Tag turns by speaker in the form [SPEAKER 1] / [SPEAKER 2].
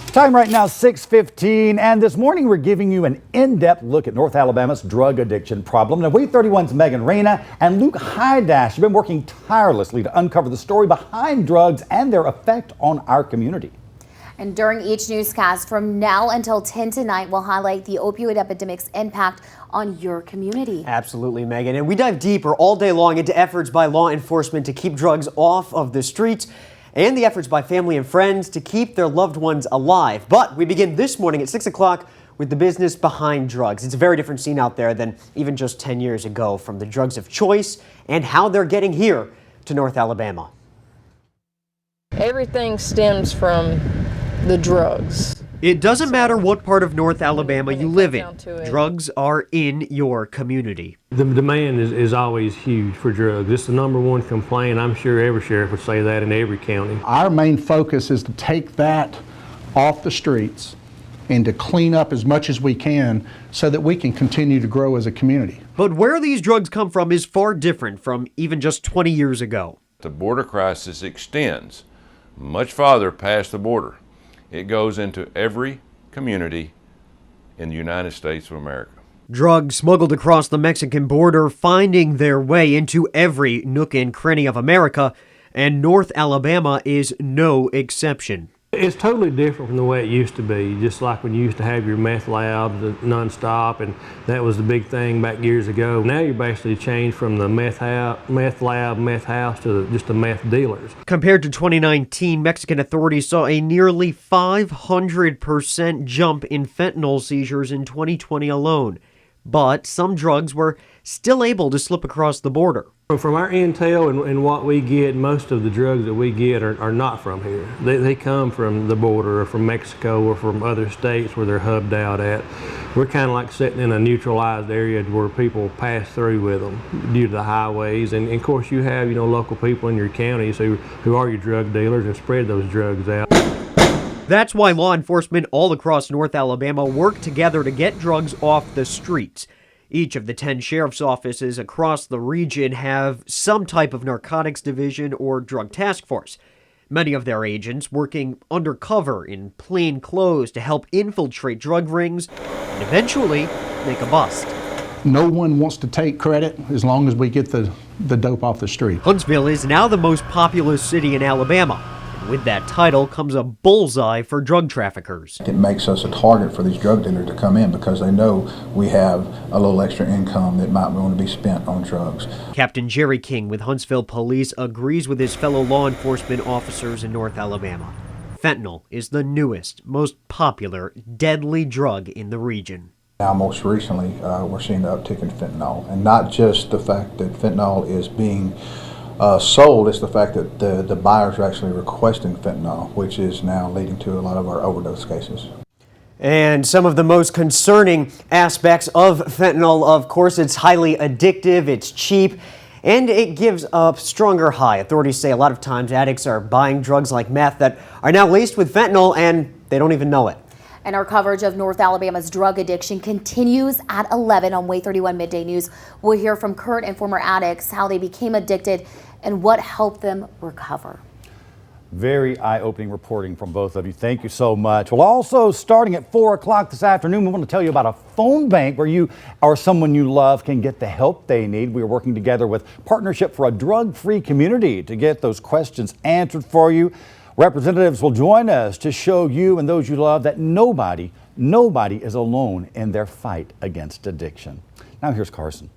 [SPEAKER 1] Time right now, 6:15, and this morning we're giving you an in-depth look at North Alabama's drug addiction problem. Now, WAVE 31's Megan Reyna and Luke Hydash have been working tirelessly to uncover the story behind drugs and their effect on our community.
[SPEAKER 2] And during each newscast from now until 10 tonight, we'll highlight the opioid epidemic's impact on your community.
[SPEAKER 3] Absolutely, Megan. And we dive deeper all day long into efforts by law enforcement to keep drugs off of the streets and the efforts by family and friends to keep their loved ones alive. But we begin this morning at 6 o'clock with the business behind drugs. It's a very different scene out there than even just 10 years ago, from the drugs of choice and how they're getting here to North Alabama.
[SPEAKER 4] Everything stems from the drugs.
[SPEAKER 3] It doesn't matter what part of North Alabama you live in. Drugs are in your community.
[SPEAKER 5] The demand is always huge for drugs. It's the #1 complaint. I'm sure every sheriff would say that in every county.
[SPEAKER 6] Our main focus is to take that off the streets and to clean up as much as we can so that we can continue to grow as a community.
[SPEAKER 3] But where these drugs come from is far different from even just 20 years ago.
[SPEAKER 7] The border crisis extends much farther past the border. It goes into every community in the United States of America.
[SPEAKER 3] Drugs smuggled across the Mexican border, finding their way into every nook and cranny of America, and North Alabama is no exception.
[SPEAKER 5] It's totally different from the way it used to be, just like when you used to have your meth labs nonstop, and that was the big thing back years ago. Now you're basically changed from the meth lab, meth house to just the meth dealers.
[SPEAKER 3] Compared to 2019, Mexican authorities saw a nearly 500% jump in fentanyl seizures in 2020 alone. But some drugs were still able to slip across the border.
[SPEAKER 5] From our intel and what we get, most of the drugs that we get are not from here. They come from the border or from Mexico or from other states where they're hubbed out at. We're kind of like sitting in a neutralized area where people pass through with them due to the highways. And of course you have, local people in your counties who are your drug dealers and spread those drugs out.
[SPEAKER 3] That's why law enforcement all across North Alabama work together to get drugs off the streets. Each of the 10 sheriff's offices across the region have some type of narcotics division or drug task force. Many of their agents working undercover in plain clothes to help infiltrate drug rings and eventually make a bust.
[SPEAKER 6] No one wants to take credit as long as we get the dope off the street.
[SPEAKER 3] Huntsville is now the most populous city in Alabama. With that title comes a bullseye for drug traffickers.
[SPEAKER 8] It makes us a target for these drug dealers to come in because they know we have a little extra income that might want to be spent on drugs.
[SPEAKER 3] Captain Jerry King with Huntsville Police agrees with his fellow law enforcement officers in North Alabama. Fentanyl is the newest, most popular, deadly drug in the region.
[SPEAKER 8] Now, most recently, we're seeing the uptick in fentanyl, and not just the fact that fentanyl is being sold, it's the fact that the buyers are actually requesting fentanyl, which is now leading to a lot of our overdose cases.
[SPEAKER 3] And some of the most concerning aspects of fentanyl, of course, it's highly addictive, it's cheap, and it gives a stronger high. Authorities say a lot of times addicts are buying drugs like meth that are now laced with fentanyl and they don't even know it.
[SPEAKER 2] And our coverage of North Alabama's drug addiction continues at 11 on WAVE 31 Midday News. We'll hear from current and former addicts, how they became addicted and what helped them recover.
[SPEAKER 1] Very eye-opening reporting from both of you. Thank you so much. Well, also starting at 4 o'clock this afternoon, we want to tell you about a phone bank where you or someone you love can get the help they need. We are working together with Partnership for a Drug-Free Community to get those questions answered for you. Representatives will join us to show you and those you love that nobody is alone in their fight against addiction. Now here's Carson.